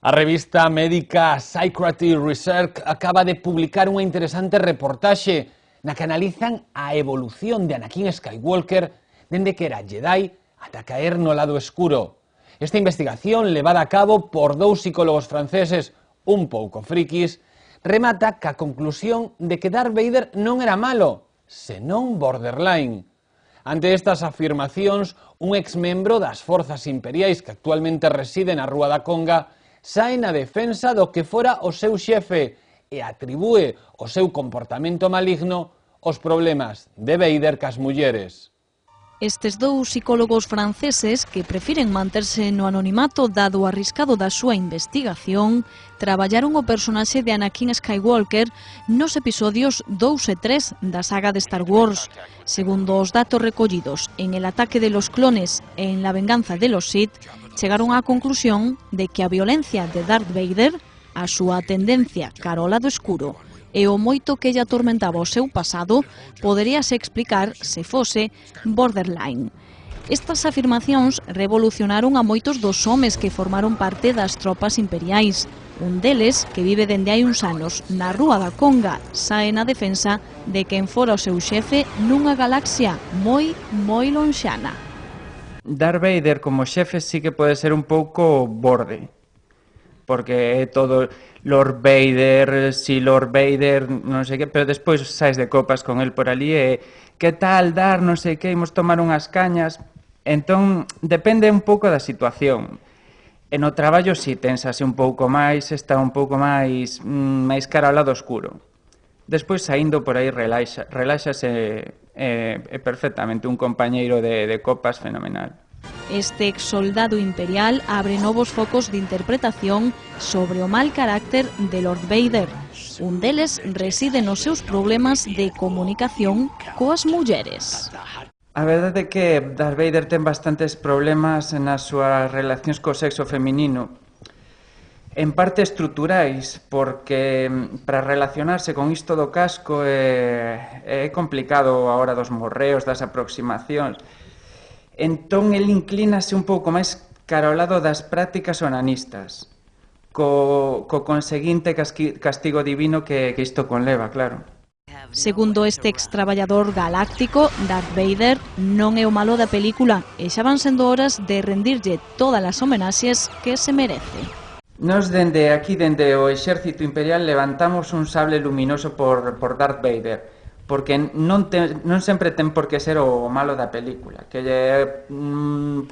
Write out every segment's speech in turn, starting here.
A revista médica Psychiatry Research acaba de publicar unha interesante reportaxe na que analizan a evolución de Anakin Skywalker dende que era Jedi ata caer no lado escuro. Esta investigación, levada a cabo por dous psicólogos franceses un pouco frikis, remata ca conclusión de que Darth Vader non era malo, senón borderline. Ante estas afirmacións, un exmembro das forzas imperiais que actualmente reside na Rúa da Conga sae na defensa do que fora o seu xefe e atribúe o seu comportamento maligno aos problemas de Vader cas mulleres. Estes dous psicólogos franceses, que prefiren manterse no anonimato dado o arriscado da súa investigación, traballaron o personaxe de Anakin Skywalker nos episodios 2 e 3 da saga de Star Wars. Segundo os datos recollidos en El ataque de los clones e en La venganza de los Sith, chegaron á conclusión de que a violencia de Darth Vader, a súa tendencia cara ao lado escuro e o moito que lle atormentaba o seu pasado, poderíase explicar se fose borderline. Estas afirmacións revolucionaron a moitos dos homes que formaron parte das tropas imperiais. Un deles, que vive dende hai uns anos na Rúa da Conga, sae na defensa de quen fora o seu xefe nunha galaxia moi lonxana. Darth Vader como xefe sí que pode ser un pouco borde, porque é todo Lord Vader, si Lord Vader, non sei que, pero despois saes de copas con el por ali e que tal, Darth, non sei que, imos tomar unhas cañas. Entón, depende un pouco da situación. E no traballo si tensase un pouco máis, está un pouco máis cara ao lado oscuro. Despois, saindo por aí, reláxase perfectamente, un compañeiro de copas fenomenal. Este exsoldado imperial abre novos focos de interpretación sobre o mal carácter de Lord Vader. Un deles reside nos seus problemas de comunicación coas mulleres. A verdade é que Darth Vader ten bastantes problemas nas súas relacións co sexo feminino. En parte estruturais, porque para relacionarse con isto do casco é complicado a hora dos morreos, das aproximacións. Entón, el inclínase un pouco máis cara ao lado das prácticas onanistas, co conseguinte castigo divino que isto conleva, claro. Segundo este extraballador galáctico, Darth Vader non é o malo da película e xa van sendo horas de rendirlle todas as homenaxes que se merece. Nos dende o exército imperial levantamos un sable luminoso por Darth Vader, porque non sempre ten por que ser o malo da película. Que lle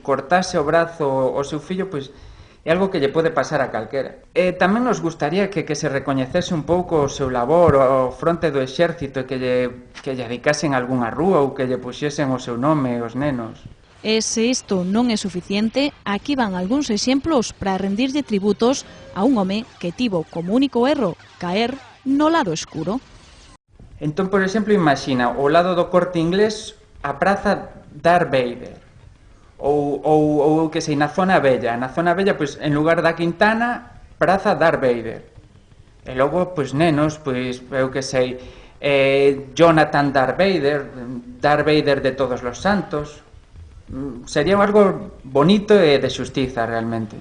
cortase o brazo ao seu fillo, pois é algo que lle pode pasar a calquera. E tamén nos gustaría que se recoñecese un pouco o seu labor ao fronte do exército e que lle dedicasen algunha rúa ou que lle puxesen o seu nome aos nenos. E se isto non é suficiente, aquí van algúns exemplos para rendirlle tributos a un home que tivo como único erro caer no lado escuro. Entón, por exemplo, imagina o lado do Corte Inglés a praza Darth Vader. Ou que sei, na Zona Bella. Na Zona Bella, pois, en lugar da Quintana, praza Darth Vader. E logo, pois, nenos, pois, eu que sei, Jonathan Darth Vader de Todos los Santos. Sería algo bonito e de xustiza, realmente.